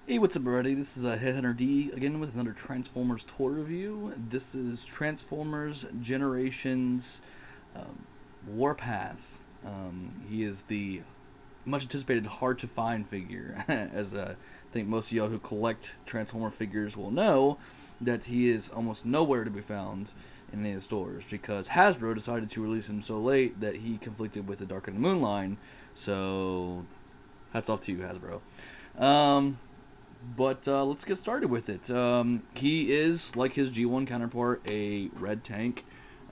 Hey, what's up, everybody? This is Headhunter D again with another Transformers toy review. This is Transformers Generations um, Warpath. He is the much anticipated hard to find figure, as I think most of y'all who collect Transformer figures will know that he is almost nowhere to be found in any of the stores because Hasbro decided to release him so late that he conflicted with the Dark of the Moon line. So, hats off to you, Hasbro. Um, but let's get started with it. He is, like his G1 counterpart, a red tank.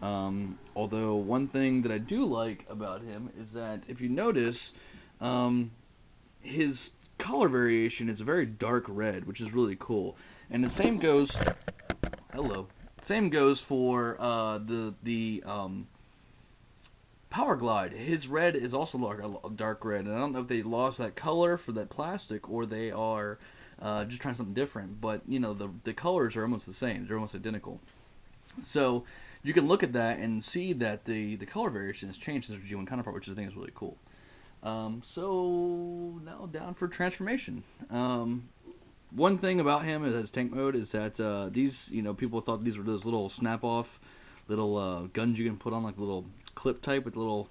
Although one thing that I do like about him is that if you notice, um, his color variation is a very dark red, which is really cool. And the same goes. Hello. Same goes for the Power Glide. His red is also a dark red, and I don't know if they lost that color for that plastic or they are just trying something different. But you know, the colors are almost the same; they're almost identical. So you can look at that and see that the color variation has changed since G1 counterpart, which I think is really cool. So now down for transformation. One thing about him as tank mode is that these, people thought these were those little snap off little guns you can put on, like a little clip type with a little,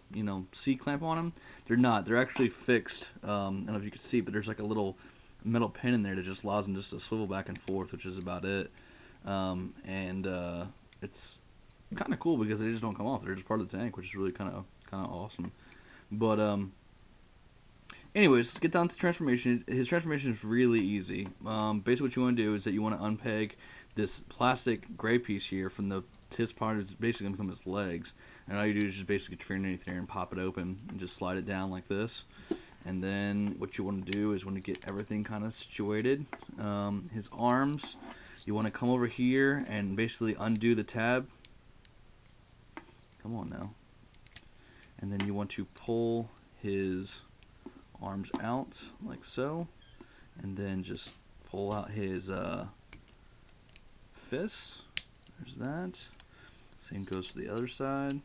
C clamp on them. They're not. They're actually fixed. I don't know if you can see, but there's like a little metal pin in there that just allows them just to swivel back and forth, which is about it. And it's kind of cool because they just don't come off. They're just part of the tank, which is really kind of awesome. But anyways, let's get down to transformation. His transformation is really easy. Basically, what you want to do is that you want to unpeg this plastic gray piece here from the tips part. It's basically going to become his legs. And all you do is just basically get your fingernail there and pop it open and just slide it down like this. And then what you want to do is want to get everything kind of situated. His arms, you want to come over here and basically undo the tab. Come on now. And then you want to pull his arms out like so, and then just pull out his fists. There's that. Same goes for the other side.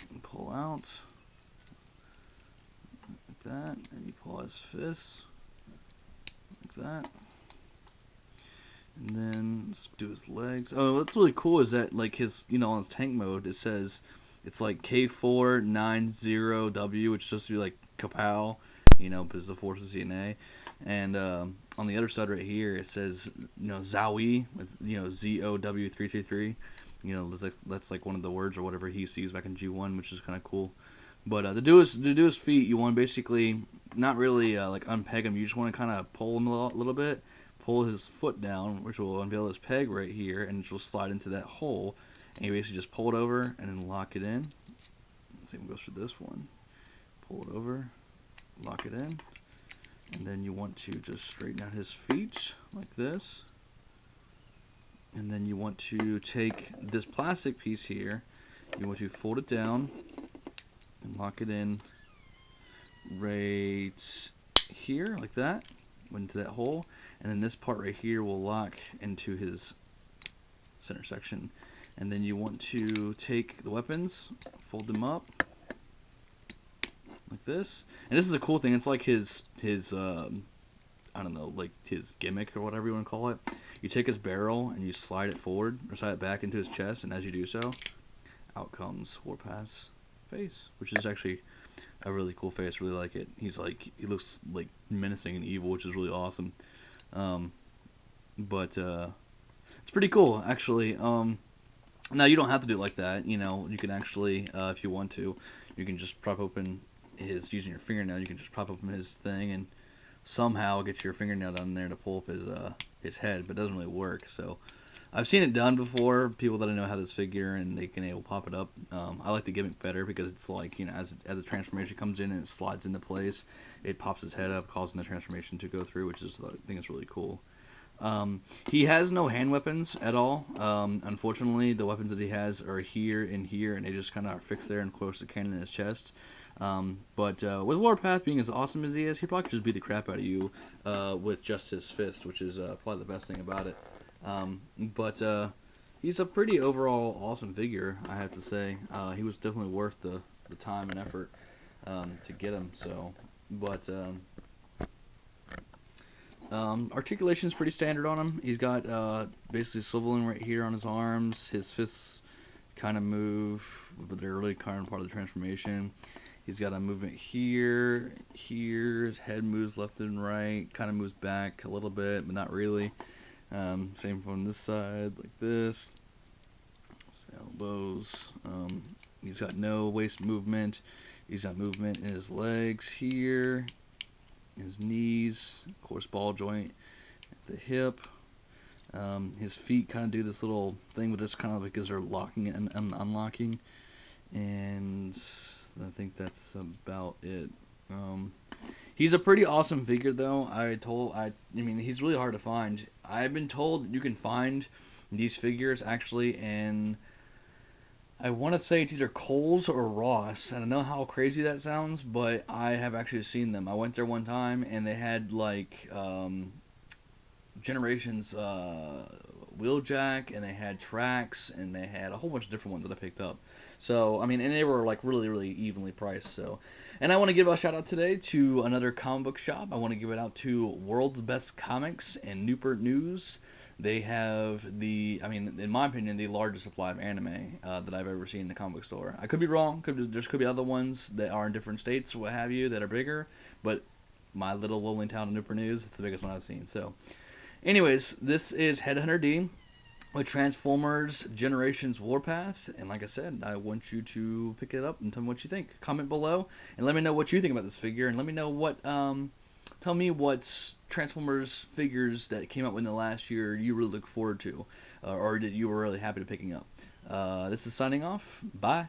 And pull out like that, and you pull out his fists like that. And then let's do his legs. Oh, what's really cool is that like his, on his tank mode, it says it's like K490W, which is supposed to be like KA-POW, because the force is DNA. And on the other side right here, it says, Zowie with, ZOW333. That's like one of the words or whatever he sees back in G1, which is kind of cool. But to do his feet, you want to basically not really like unpeg him. You just want to kind of pull him a little bit, pull his foot down, which will unveil his peg right here, and it will slide into that hole. And you basically just pull it over and then lock it in. Same goes for this one. Pull it over, lock it in, and then you want to just straighten out his feet like this. And then you want to take this plastic piece here. You want to fold it down and lock it in right here like that, into that hole, and then this part right here will lock into his center section. And then you want to take the weapons, fold them up like this, and this is a cool thing. It's like his I don't know, like his gimmick or whatever you want to call it. You take his barrel and you slide it forward or slide it back into his chest, and as you do so, out comes Warpath's face, which is actually a really cool face. Really like it. He looks like menacing and evil, which is really awesome. Um, but it's pretty cool actually. Now you don't have to do it like that. You can actually, if you want to, you can just prop open using your fingernail. You can just prop open his thing and somehow get your fingernail down there to pull up his head, but it doesn't really work. So I've seen it done before. People that I know have this figure and they can able to pop it up. I like the gimmick better because it's like, as the transformation comes in and it slides into place, it pops his head up, causing the transformation to go through, which is, I think it's really cool. He has no hand weapons at all. Unfortunately, the weapons that he has are here and here, and they just kind of are fixed there and close to the cannon in his chest. But with Warpath being as awesome as he is, he probably could just beat the crap out of you with just his fist, which is probably the best thing about it. But he's a pretty overall awesome figure, I have to say. He was definitely worth the time and effort to get him. So, but Articulation is pretty standard on him. He's got basically swiveling right here on his arms. His fists kind of move, but they're really kind of part of the transformation. He's got a movement here, here. His head moves left and right, kind of moves back a little bit, but not really. Same from this side, like this. Elbows. He's got no waist movement. He's got movement in his legs here, his knees, of course, ball joint at the hip. His feet kind of do this little thing, but it's kind of because they're locking and unlocking. And I think that's about it. He's a pretty awesome figure, though. I mean, he's really hard to find. I've been told that you can find these figures actually in, I want to say it's either Kohl's or Ross. I don't know how crazy that sounds, but I have actually seen them. I went there one time and they had like Generations Wheeljack, and they had Tracks, and they had a whole bunch of different ones that I picked up. So, I mean, and they were like really, really evenly priced. So, and I want to give a shout out today to another comic book shop. I want to give it out to World's Best Comics and Newport News. They have the, I mean, in my opinion, the largest supply of anime that I've ever seen in the comic book store. I could be wrong. There could be other ones that are in different states, what have you, that are bigger. But my little lonely town of Newport News, it's the biggest one I've seen. So, anyways, this is Headhunter D with Transformers Generations Warpath, and like I said, I want you to pick it up and tell me what you think. Comment below and let me know what you think about this figure, and let me know what tell me what Transformers figures that came out within the last year you really look forward to, or that you were really happy to picking up. This is signing off. Bye.